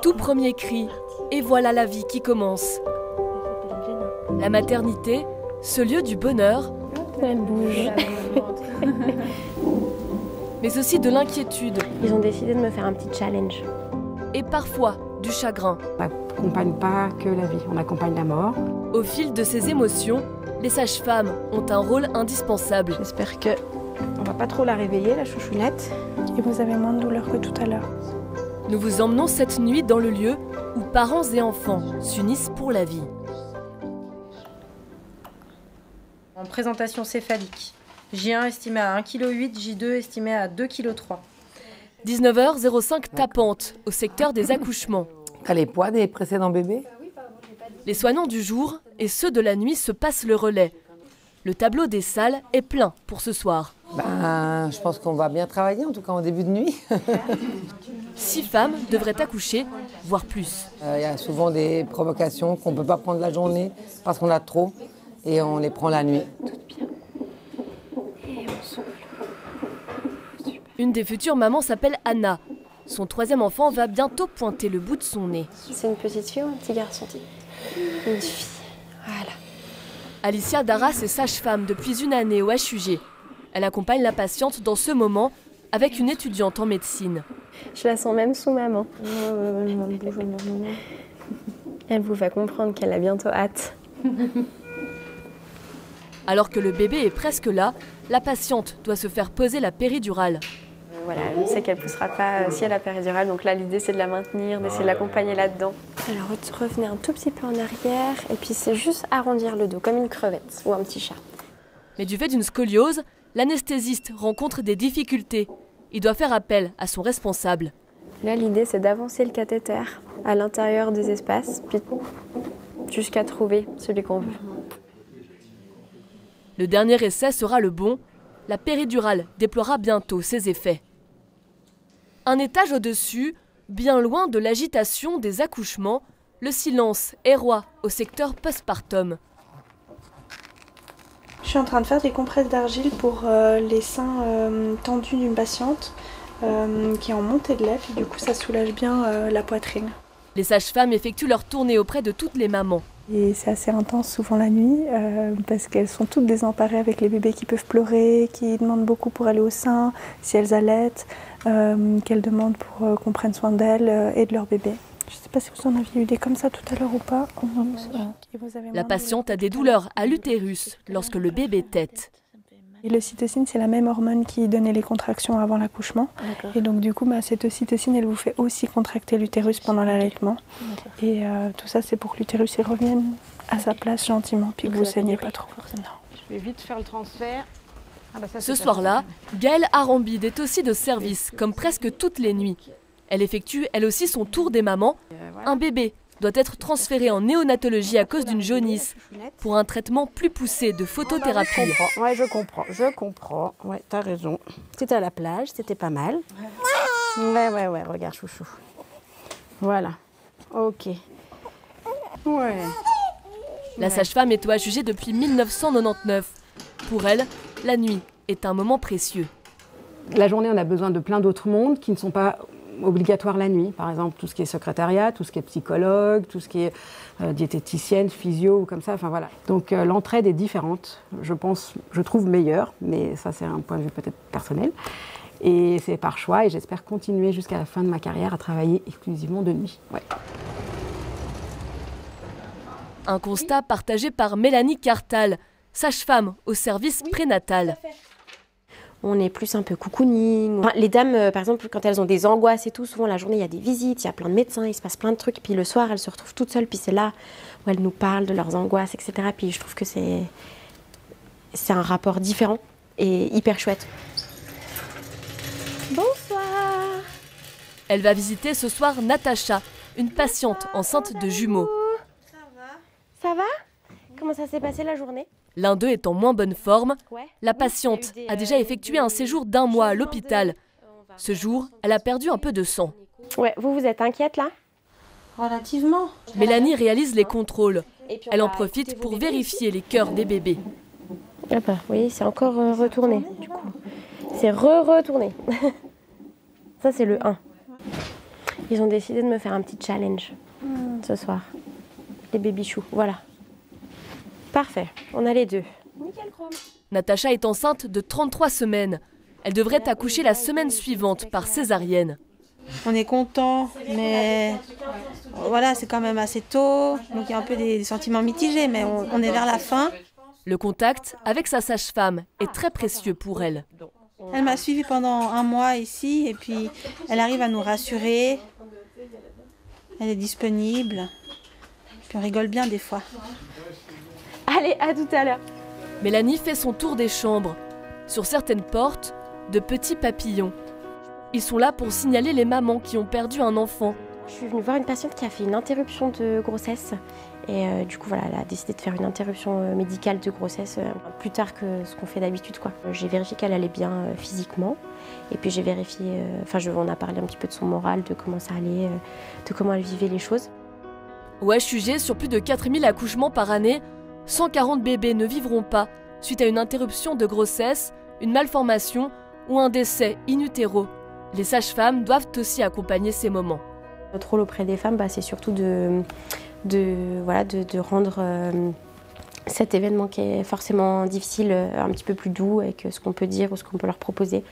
tout premier cri, et voilà la vie qui commence. La maternité, ce lieu du bonheur, Elle bouge. mais aussi de l'inquiétude Ils ont décidé de me faire un petit challenge. et parfois du chagrin. On n'accompagne pas que la vie, on accompagne la mort. Au fil de ces émotions, les sages-femmes ont un rôle indispensable. J'espère que on va pas trop la réveiller, la chouchounette. Et vous avez moins de douleur que tout à l'heure. Nous vous emmenons cette nuit dans le lieu où parents et enfants s'unissent pour la vie. En présentation céphalique, J1 estimé à 1,8 kg, J2 estimé à 2,3 kg. 19h05 tapante au secteur des accouchements. T'as les poids des précédents bébés? Les soignants du jour et ceux de la nuit se passent le relais. Le tableau des salles est plein pour ce soir. Je pense qu'on va bien travailler, en tout cas en début de nuit. 6 femmes devraient accoucher, voire plus. Il y a souvent des provocations qu'on ne peut pas prendre la journée parce qu'on a trop et on les prend la nuit. Une des futures mamans s'appelle Anna. Son 3e enfant va bientôt pointer le bout de son nez. C'est une petite fille ou un petit garçon? Une fille. Voilà. Alicia Darras est sage-femme depuis une année au HUG. Elle accompagne la patiente dans ce moment avec une étudiante en médecine. Je la sens même sous maman. Elle vous fait comprendre qu'elle a bientôt hâte. Alors que le bébé est presque là, la patiente doit se faire poser la péridurale. Voilà, elle sait qu'elle ne poussera pas si elle a péridurale, donc là l'idée c'est de la maintenir, d'essayer de l'accompagner là-dedans. Alors revenez un tout petit peu en arrière, et puis c'est juste arrondir le dos, comme une crevette ou un petit chat. Mais du fait d'une scoliose, l'anesthésiste rencontre des difficultés. Il doit faire appel à son responsable. Là l'idée c'est d'avancer le cathéter à l'intérieur des espaces, puis jusqu'à trouver celui qu'on veut. Le dernier essai sera le bon. La péridurale déploiera bientôt ses effets. Un étage au-dessus, bien loin de l'agitation des accouchements, le silence est roi au secteur postpartum. Je suis en train de faire des compresses d'argile pour les seins tendus d'une patiente qui est en montée de lait, et du coup ça soulage bien la poitrine. Les sages-femmes effectuent leur tournée auprès de toutes les mamans. Et c'est assez intense souvent la nuit parce qu'elles sont toutes désemparées avec les bébés qui peuvent pleurer, qui demandent beaucoup pour aller au sein, si elles allaitent, qu'elles demandent pour qu'on prenne soin d'elles et de leur bébé. Je ne sais pas si vous en aviez eu des comme ça tout à l'heure ou pas. La patiente a des douleurs à l'utérus lorsque le bébé tète. Et l'ocytocine, c'est la même hormone qui donnait les contractions avant l'accouchement. Et donc du coup, cette ocytocine, elle vous fait aussi contracter l'utérus pendant l'allaitement. Et tout ça, c'est pour que l'utérus revienne à sa place gentiment, puis que vous ne saignez pas trop. Non. Je vais vite faire le transfert. Ce soir-là, Gaëlle Arambide est aussi de service, comme presque toutes les nuits. Elle effectue elle aussi son tour des mamans. Un bébé doit être transféré en néonatologie à cause d'une jaunisse pour un traitement plus poussé de photothérapie. Ouais, je comprends. Ouais, t'as raison. C'était à la plage, c'était pas mal. Ouais, regarde chouchou. Voilà. Ok. Ouais. La sage-femme est au HUG depuis 1999. Pour elle, la nuit est un moment précieux. La journée, on a besoin de plein d'autres mondes qui ne sont pas obligatoires la nuit. Par exemple, tout ce qui est secrétariat, tout ce qui est psychologue, tout ce qui est diététicienne, physio, ou comme ça. Enfin voilà. Donc l'entraide est différente. Je trouve meilleure, mais ça c'est un point de vue peut-être personnel. Et c'est par choix et j'espère continuer jusqu'à la fin de ma carrière à travailler exclusivement de nuit. Ouais. Un constat partagé par Mélanie Cartal, sage-femme au service prénatal. On est plus un peu cocooning. Les dames, par exemple, quand elles ont des angoisses et tout, souvent la journée, il y a des visites, il y a plein de médecins, il se passe plein de trucs. Puis le soir, elles se retrouvent toutes seules, puis c'est là où elles nous parlent de leurs angoisses, etc. Puis je trouve que c'est un rapport différent et hyper chouette. Bonsoir. Elle va visiter ce soir Natacha, une patiente enceinte de jumeaux. Ça va? Comment ça s'est passé la journée? L'un d'eux est en moins bonne forme. La patiente a déjà effectué un séjour d'1 mois à l'hôpital. Ce jour, elle a perdu un peu de sang. Ouais, vous êtes inquiète là? Relativement. Mélanie réalise les contrôles. Elle en profite pour vérifier les cœurs des bébés. Ah bah oui, c'est encore retourné du coup. C'est retourné. Ça c'est le 1. Ils ont décidé de me faire un petit challenge ce soir. Les baby-choux, voilà. Parfait, on a les deux. Nickel chrome. Natacha est enceinte de 33 semaines. Elle devrait accoucher la semaine suivante par césarienne. On est content, mais voilà, c'est quand même assez tôt. Donc il y a un peu des sentiments mitigés, mais on est vers la fin. Le contact avec sa sage-femme est très précieux pour elle. Elle m'a suivie pendant 1 mois ici, et puis elle arrive à nous rassurer. Elle est disponible. Puis on rigole bien des fois. Allez, à tout à l'heure. Mélanie fait son tour des chambres. Sur certaines portes, de petits papillons. Ils sont là pour signaler les mamans qui ont perdu un enfant. Je suis venue voir une patiente qui a fait une interruption de grossesse. Et du coup, voilà, elle a décidé de faire une interruption médicale de grossesse plus tard que ce qu'on fait d'habitude, quoi. J'ai vérifié qu'elle allait bien physiquement. Et puis j'ai vérifié, on a parlé un petit peu de son moral, de comment ça allait, de comment elle vivait les choses. Au HUG, sur plus de 4000 accouchements par année, 140 bébés ne vivront pas suite à une interruption de grossesse, une malformation ou un décès in utero. Les sages-femmes doivent aussi accompagner ces moments. Notre rôle auprès des femmes, c'est surtout de rendre cet événement qui est forcément difficile un petit peu plus doux avec ce qu'on peut dire ou ce qu'on peut leur proposer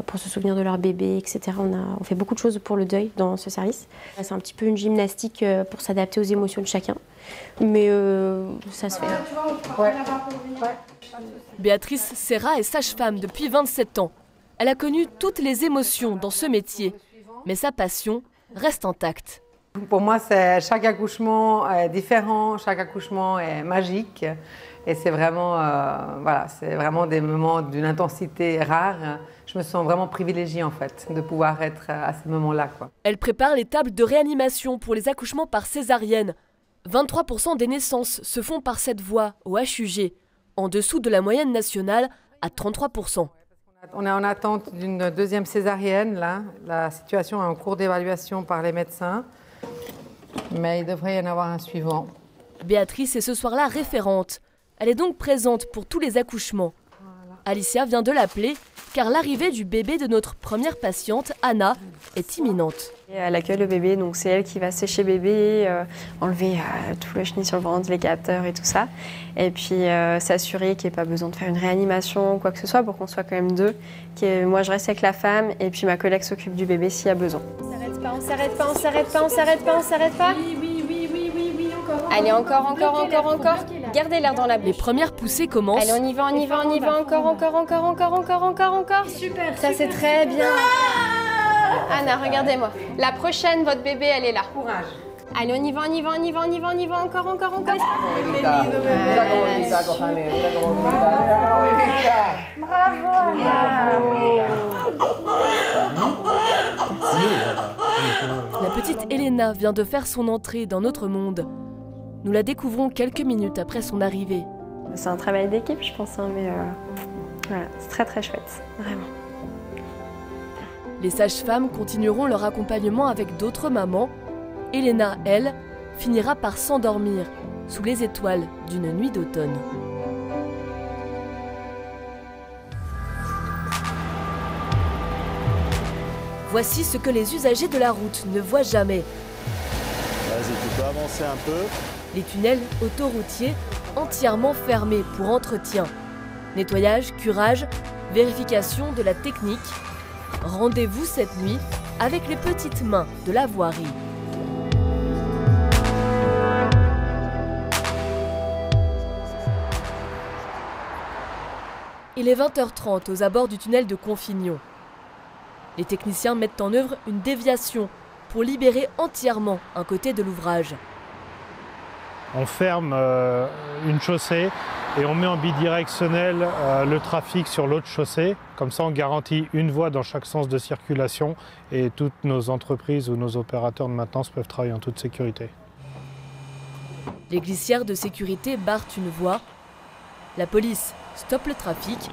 pour se souvenir de leur bébé, etc. On fait beaucoup de choses pour le deuil dans ce service. C'est un petit peu une gymnastique pour s'adapter aux émotions de chacun, mais ça se fait. Béatrice Serra est sage-femme depuis 27 ans. Elle a connu toutes les émotions dans ce métier, mais sa passion reste intacte. Pour moi, chaque accouchement est différent, chaque accouchement est magique. Et c'est vraiment, c'est vraiment des moments d'une intensité rare. Je me sens vraiment privilégiée en fait de pouvoir être à ces moments-là, quoi. Elle prépare les tables de réanimation pour les accouchements par césarienne. 23% des naissances se font par cette voie au HUG, en dessous de la moyenne nationale à 33%. On est en attente d'une deuxième césarienne, là. La situation est en cours d'évaluation par les médecins, mais il devrait y en avoir un suivant. Béatrice est ce soir-là référente. Elle est donc présente pour tous les accouchements. Voilà. Alicia vient de l'appeler car l'arrivée du bébé de notre première patiente, Anna, est imminente. Elle accueille le bébé, donc c'est elle qui va sécher bébé, enlever tout le chenil sur le ventre, les capteurs et tout ça. Et puis s'assurer qu'il n'y ait pas besoin de faire une réanimation ou quoi que ce soit pour qu'on soit quand même deux. Moi je reste avec la femme et puis ma collègue s'occupe du bébé s'il y a besoin. On s'arrête pas, on s'arrête pas, on s'arrête pas, on s'arrête pas, on s'arrête pas. Oui, encore. Allez, encore. Gardez l'air dans la bouche. Les premières poussées commencent. Allez, on y va, encore. Super. Ça c'est très bien. Anna, regardez-moi. La prochaine, votre bébé, elle est là. Courage. Allez, on y va, encore. Bravo, La petite Elena vient de faire son entrée dans notre monde. Nous la découvrons quelques minutes après son arrivée. C'est un travail d'équipe, je pense, mais voilà, c'est très très chouette, vraiment. Les sages-femmes continueront leur accompagnement avec d'autres mamans. Elena, elle, finira par s'endormir sous les étoiles d'une nuit d'automne. Voici ce que les usagers de la route ne voient jamais. Vas-y, tu peux avancer un peu. Les tunnels autoroutiers entièrement fermés pour entretien. Nettoyage, curage, vérification de la technique. Rendez-vous cette nuit avec les petites mains de la voirie. Il est 20h30 aux abords du tunnel de Confignon. Les techniciens mettent en œuvre une déviation pour libérer entièrement un côté de l'ouvrage. On ferme une chaussée et on met en bidirectionnel le trafic sur l'autre chaussée. Comme ça, on garantit une voie dans chaque sens de circulation et toutes nos entreprises ou nos opérateurs de maintenance peuvent travailler en toute sécurité. Les glissières de sécurité barrent une voie. La police stoppe le trafic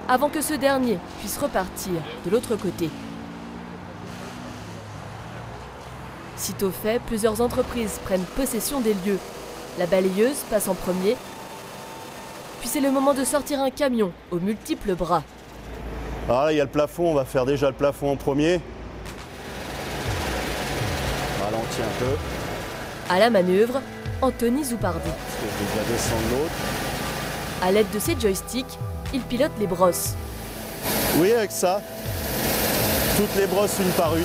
avant que ce dernier puisse repartir de l'autre côté. Sitôt fait, plusieurs entreprises prennent possession des lieux. La balayeuse passe en premier, puis c'est le moment de sortir un camion aux multiples bras. Alors là, il y a le plafond, on va faire déjà le plafond en premier. ralentis un peu. À la manœuvre, Anthony Zoupardi. Je vais déjà descendre l'autre. À l'aide de ses joysticks, il pilote les brosses. Oui, avec ça, toutes les brosses une par une.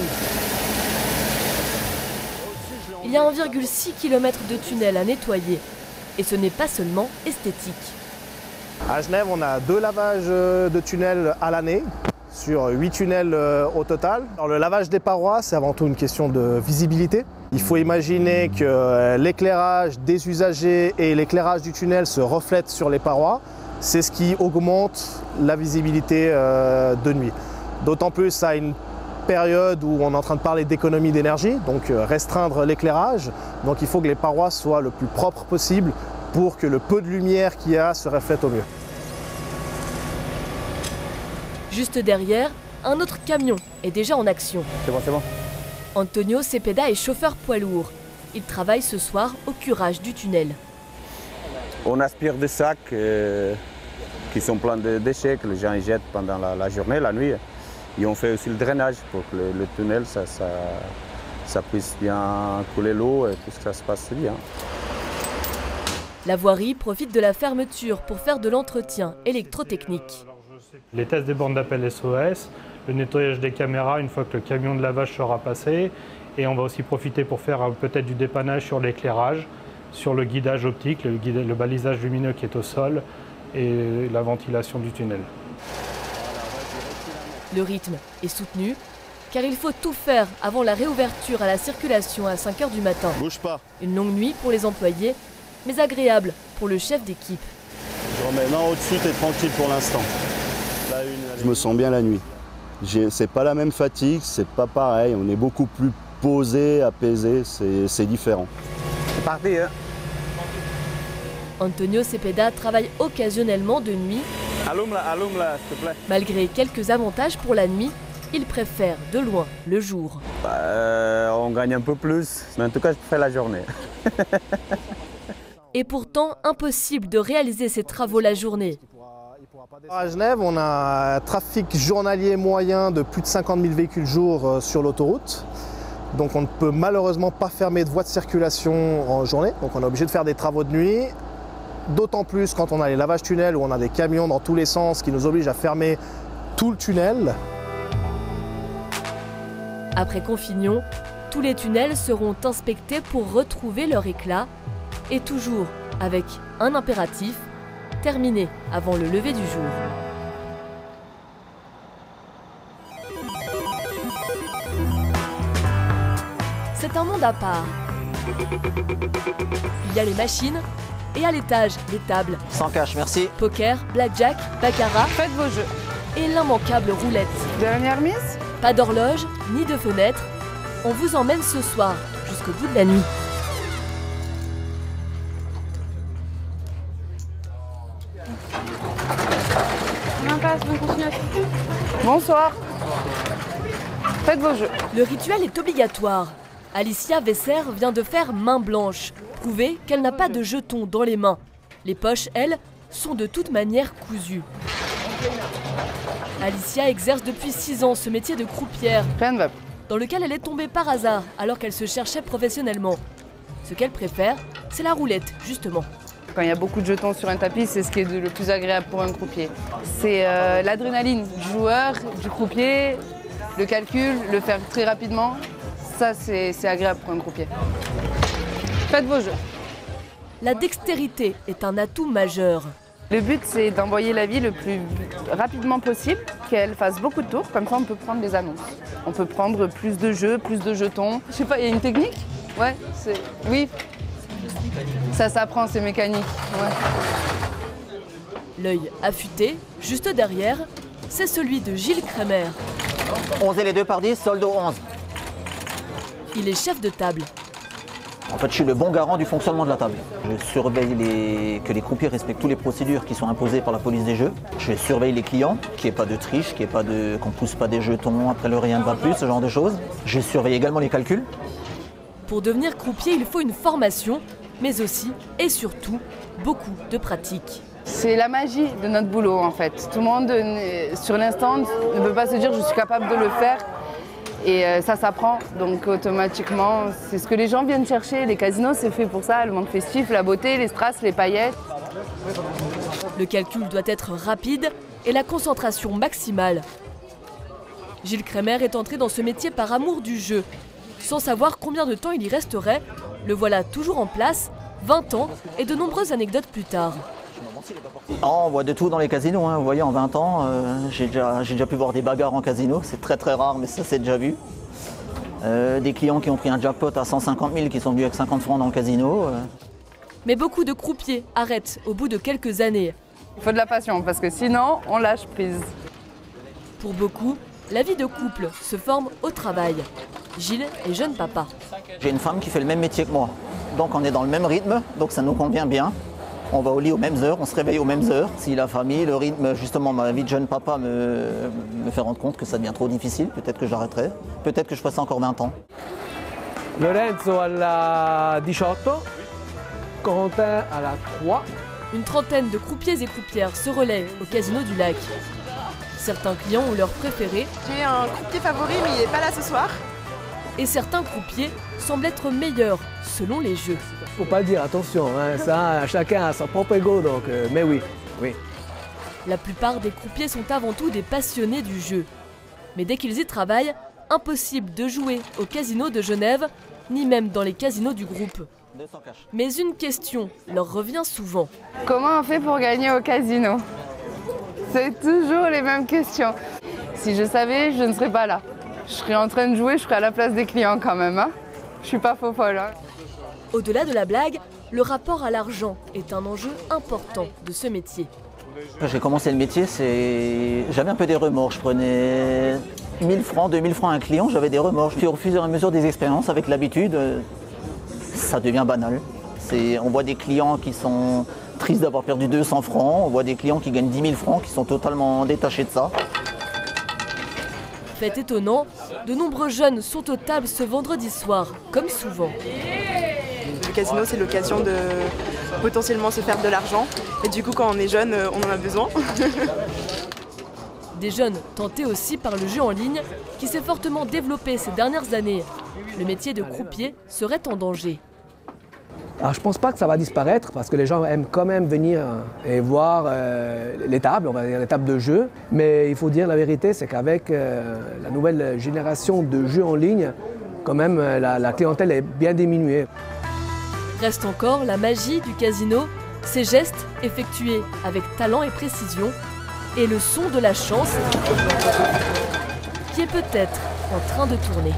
Il y a 1,6 km de tunnel à nettoyer. Et ce n'est pas seulement esthétique. À Genève, on a 2 lavages de tunnels à l'année, sur 8 tunnels au total. Alors, le lavage des parois, c'est avant tout une question de visibilité. Il faut imaginer que l'éclairage des usagers et l'éclairage du tunnel se reflètent sur les parois. C'est ce qui augmente la visibilité de nuit. D'autant plus à une période où on est en train de parler d'économie d'énergie, donc restreindre l'éclairage. Donc il faut que les parois soient le plus propres possible pour que le peu de lumière qu'il y a se reflète au mieux. Juste derrière, un autre camion est déjà en action. C'est bon, c'est bon. Antonio Cepeda est chauffeur poids lourd. Il travaille ce soir au curage du tunnel. On aspire des sacs qui sont pleins de déchets que les gens y jettent pendant la journée, la nuit. Et on fait aussi le drainage pour que le tunnel ça puisse bien couler l'eau et que ça se passe bien. La voirie profite de la fermeture pour faire de l'entretien électrotechnique. Les tests des bornes d'appel SOS, le nettoyage des caméras une fois que le camion de lavage sera passé. Et on va aussi profiter pour faire peut-être du dépannage sur l'éclairage, sur le guidage optique, le balisage lumineux qui est au sol et la ventilation du tunnel. Le rythme est soutenu car il faut tout faire avant la réouverture à la circulation à 5 h du matin. Bouge pas. Une longue nuit pour les employés, mais agréable pour le chef d'équipe. Je remets main au-dessus, t'es tranquille pour l'instant. Je me sens bien la nuit. C'est pas la même fatigue, c'est pas pareil. On est beaucoup plus posé, apaisé, c'est différent. C'est parti, hein. Antonio Cepeda travaille occasionnellement de nuit. Allume-la, s'il te plaît. Malgré quelques avantages pour la nuit, il préfère de loin le jour. On gagne un peu plus, mais en tout cas, je préfère la journée. Et pourtant, impossible de réaliser ces travaux la journée. À Genève, on a un trafic journalier moyen de plus de 50 000 véhicules jour sur l'autoroute. Donc on ne peut malheureusement pas fermer de voies de circulation en journée. Donc on est obligé de faire des travaux de nuit. D'autant plus quand on a les lavages tunnels où on a des camions dans tous les sens qui nous obligent à fermer tout le tunnel. Après Confignon, tous les tunnels seront inspectés pour retrouver leur éclat. Et toujours avec un impératif, terminer avant le lever du jour. C'est un monde à part. Il y a les machines et à l'étage, les tables. Sans cash, merci. Poker, blackjack, baccarat. Faites vos jeux. Et l'immanquable roulette. Dernière mise? Pas d'horloge, ni de fenêtre. On vous emmène ce soir, jusqu'au bout de la nuit. Bonsoir. Faites vos jeux. Le rituel est obligatoire. Alicia Vesser vient de faire main blanche, prouver qu'elle n'a pas de jetons dans les mains. Les poches, elles, sont de toute manière cousues. Alicia exerce depuis 6 ans ce métier de croupière, dans lequel elle est tombée par hasard alors qu'elle se cherchait professionnellement. Ce qu'elle préfère, c'est la roulette, justement. Quand il y a beaucoup de jetons sur un tapis, c'est ce qui est le plus agréable pour un croupier. C'est l'adrénaline du joueur, du croupier, le calcul, le faire très rapidement. Ça, c'est agréable pour un croupier. Faites vos jeux. La dextérité est un atout majeur. Le but, c'est d'envoyer la vie le plus rapidement possible, qu'elle fasse beaucoup de tours, comme ça on peut prendre les annonces. On peut prendre plus de jeux, plus de jetons. Je sais pas, il y a une technique? Ouais, oui. Ça s'apprend, c'est mécanique. Ouais. L'œil affûté, juste derrière, c'est celui de Gilles Kremer. 11 et les 2 par 10, solde au 11. Il est chef de table. En fait, je suis le bon garant du fonctionnement de la table. Je surveille que les croupiers respectent toutes les procédures qui sont imposées par la police des jeux. Je surveille les clients, qu'il n'y ait pas de triche, qu'on ne pousse pas des jetons après le rien ne va plus, ce genre de choses. Je surveille également les calculs. Pour devenir croupier, il faut une formation, mais aussi et surtout beaucoup de pratique. C'est la magie de notre boulot en fait. Tout le monde sur l'instant ne peut pas se dire je suis capable de le faire. Et ça s'apprend, donc automatiquement, c'est ce que les gens viennent chercher. Les casinos, c'est fait pour ça, le monde festif, la beauté, les strass, les paillettes. Le calcul doit être rapide et la concentration maximale. Gilles Kremer est entré dans ce métier par amour du jeu. Sans savoir combien de temps il y resterait, le voilà toujours en place, 20 ans et de nombreuses anecdotes plus tard. On voit de tout dans les casinos, hein. Vous voyez, en 20 ans, j'ai déjà pu voir des bagarres en casino, c'est très très rare, mais ça c'est déjà vu. Des clients qui ont pris un jackpot à 150 000 qui sont venus avec 50 francs dans le casino. Mais beaucoup de croupiers arrêtent au bout de quelques années. Il faut de la passion, parce que sinon, on lâche prise. Pour beaucoup, la vie de couple se forme au travail. Gilles est jeune papa. J'ai une femme qui fait le même métier que moi, donc on est dans le même rythme, donc ça nous convient bien. On va au lit aux mêmes heures, on se réveille aux mêmes heures. Si la famille, le rythme, justement, ma vie de jeune papa me fait rendre compte que ça devient trop difficile, peut-être que j'arrêterai, peut-être que je ferai ça encore 20 ans. Lorenzo à la 18, Corentin à la 3. Une trentaine de croupiers et croupières se relaient au casino du lac. Certains clients ont leur préféré. J'ai un croupier favori, mais il n'est pas là ce soir. Et certains croupiers semblent être meilleurs selon les jeux. Faut pas le dire, attention, hein, ça, chacun a son propre ego, donc, mais oui, oui. La plupart des croupiers sont avant tout des passionnés du jeu. Mais dès qu'ils y travaillent, impossible de jouer au casino de Genève, ni même dans les casinos du groupe. Mais une question leur revient souvent. Comment on fait pour gagner au casino? C'est toujours les mêmes questions. Si je savais, je ne serais pas là. Je serais en train de jouer, je serais à la place des clients quand même. Hein, je suis pas faux folle. Hein. Au-delà de la blague, le rapport à l'argent est un enjeu important de ce métier. Quand j'ai commencé le métier, j'avais un peu des remords. Je prenais 1000 francs, 2000 francs à un client, j'avais des remords. Puis au fur et à mesure des expériences, avec l'habitude, ça devient banal. On voit des clients qui sont tristes d'avoir perdu 200 francs, on voit des clients qui gagnent 10 000 francs, qui sont totalement détachés de ça. Fait étonnant, de nombreux jeunes sont aux tables ce vendredi soir, comme souvent. Le casino, c'est l'occasion de potentiellement se faire de l'argent. Et du coup, quand on est jeune, on en a besoin. Des jeunes tentés aussi par le jeu en ligne, qui s'est fortement développé ces dernières années. Le métier de croupier serait en danger. Alors, je ne pense pas que ça va disparaître parce que les gens aiment quand même venir et voir les tables, on va dire les tables de jeu. Mais il faut dire la vérité, c'est qu'avec la nouvelle génération de jeux en ligne, quand même la clientèle est bien diminuée. Reste encore la magie du casino, ces gestes effectués avec talent et précision, et le son de la chance qui est peut-être en train de tourner.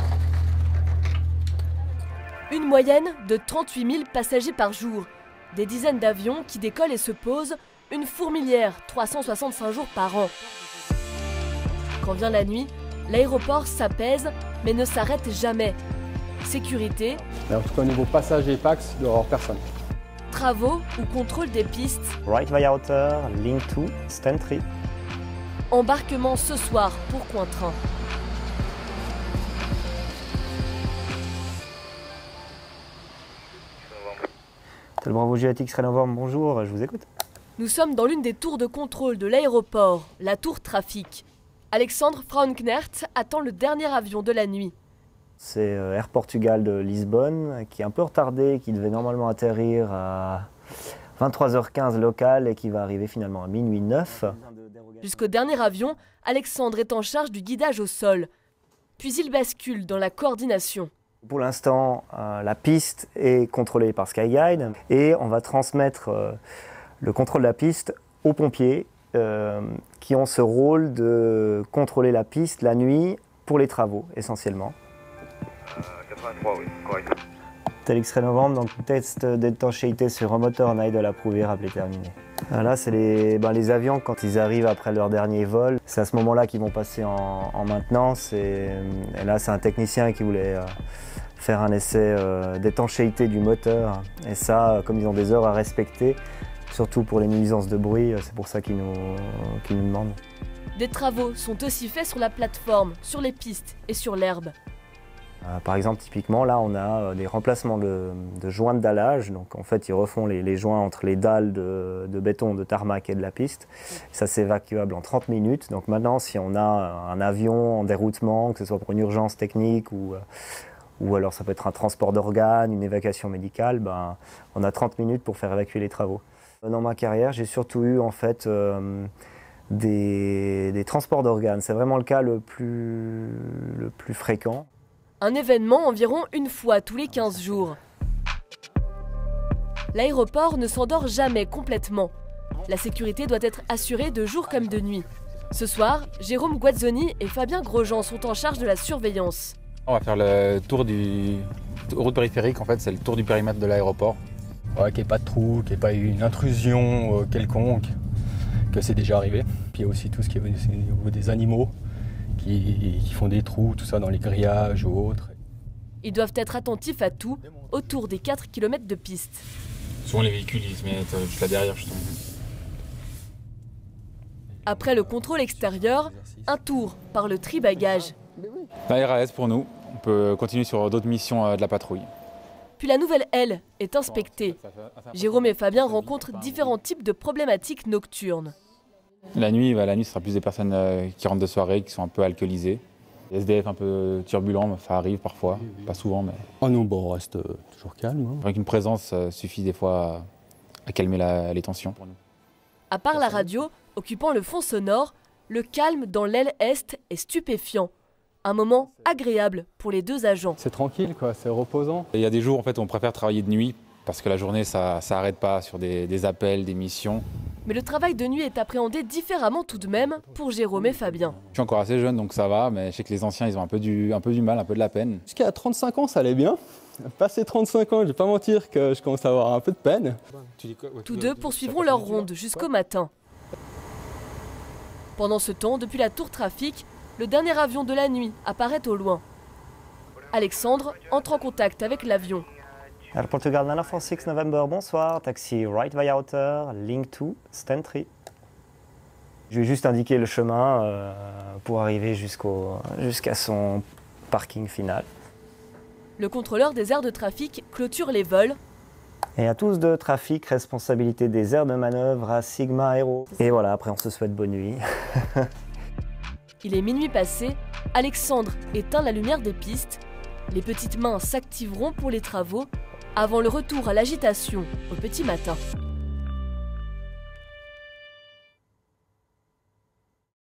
Une moyenne de 38 000 passagers par jour, des dizaines d'avions qui décollent et se posent, une fourmilière 365 jours par an. Quand vient la nuit, l'aéroport s'apaise mais ne s'arrête jamais. Sécurité, en tout cas au niveau passagers et Pax, il doit y avoir personne. Travaux ou contrôle des pistes. Right via outer, link 2, stand 3. Embarquement ce soir pour Cointrin. Le Bravo Jet X-Ray Novembre, bonjour, je vous écoute. Nous sommes dans l'une des tours de contrôle de l'aéroport, la tour trafic. Alexandre Frauenknecht attend le dernier avion de la nuit. C'est Air Portugal de Lisbonne, qui est un peu retardé, qui devait normalement atterrir à 23h15 local et qui va arriver finalement à minuit 9. Jusqu'au dernier avion, Alexandre est en charge du guidage au sol. Puis il bascule dans la coordination. Pour l'instant, la piste est contrôlée par Skyguide et on va transmettre le contrôle de la piste aux pompiers qui ont ce rôle de contrôler la piste la nuit pour les travaux essentiellement. 83, oui, correct. Tel X-Ray Novembre, donc test d'étanchéité sur un moteur en idle approuvé, rappelé terminé. Là, c'est les avions, quand ils arrivent après leur dernier vol, c'est à ce moment-là qu'ils vont passer en maintenance. Et là, c'est un technicien qui voulait faire un essai d'étanchéité du moteur. Et ça, comme ils ont des heures à respecter, surtout pour les nuisances de bruit, c'est pour ça qu'ils nous demandent. Des travaux sont aussi faits sur la plateforme, sur les pistes et sur l'herbe. Par exemple, typiquement, là, on a des remplacements de joints de dallage. Donc, en fait, ils refont les joints entre les dalles de béton, de tarmac et de la piste. Ça, c'est évacuable en 30 minutes. Donc, maintenant, si on a un avion en déroutement, que ce soit pour une urgence technique ou alors ça peut être un transport d'organes, une évacuation médicale, ben, on a 30 minutes pour faire évacuer les travaux. Dans ma carrière, j'ai surtout eu, en fait, des transports d'organes. C'est vraiment le cas le plus fréquent. Un événement environ une fois tous les 15 jours. L'aéroport ne s'endort jamais complètement. La sécurité doit être assurée de jour comme de nuit. Ce soir, Jérôme Guazzoni et Fabien Grosjean sont en charge de la surveillance. On va faire le tour du route périphérique, en fait, c'est le tour du périmètre de l'aéroport. Ouais, qu'il n'y ait pas de trou, qu'il n'y ait pas une intrusion quelconque, que c'est déjà arrivé. Puis il y a aussi tout ce qui est au niveau des animaux qui font des trous, tout ça dans les grillages ou autres. Ils doivent être attentifs à tout autour des 4 km de piste. Souvent les véhicules, ils se mettent juste là derrière, justement. Après le contrôle extérieur, un tour par le tri-bagages. La RAS pour nous, on peut continuer sur d'autres missions de la patrouille. Puis la nouvelle aile est inspectée. Jérôme et Fabien rencontrent différents types de problématiques nocturnes. La nuit, ce sera plus des personnes qui rentrent de soirée, qui sont un peu alcoolisées. Les SDF un peu turbulents, ça arrive parfois, pas souvent. Mais... Oh non, bon, on reste toujours calme. Avec une présence suffit des fois à calmer les tensions. À part la radio, occupant le fond sonore, le calme dans l'aile est est stupéfiant. Un moment agréable pour les deux agents. C'est tranquille, quoi, c'est reposant. Il y a des jours, en fait, on préfère travailler de nuit parce que la journée, ça n'arrête pas sur des appels, des missions. Mais le travail de nuit est appréhendé différemment tout de même pour Jérôme et Fabien. Je suis encore assez jeune, donc ça va, mais je sais que les anciens, ils ont un peu du mal, un peu de la peine. Jusqu'à 35 ans, ça allait bien. Passé 35 ans, je ne vais pas mentir que je commence à avoir un peu de peine. Tous deux poursuivront leur ronde jusqu'au matin. Pendant ce temps, depuis la tour trafic, le dernier avion de la nuit apparaît au loin. Alexandre entre en contact avec l'avion. Air Portugal 946 November, bonsoir, taxi right via outer, link 2, stand 3. Je vais juste indiquer le chemin pour arriver jusqu'à son parking final. Le contrôleur des aires de trafic clôture les vols. Et à tous de trafic, responsabilité des aires de manœuvre à Sigma Aero. Et voilà, après on se souhaite bonne nuit. Il est minuit passé, Alexandre éteint la lumière des pistes. Les petites mains s'activeront pour les travaux avant le retour à l'agitation au petit matin.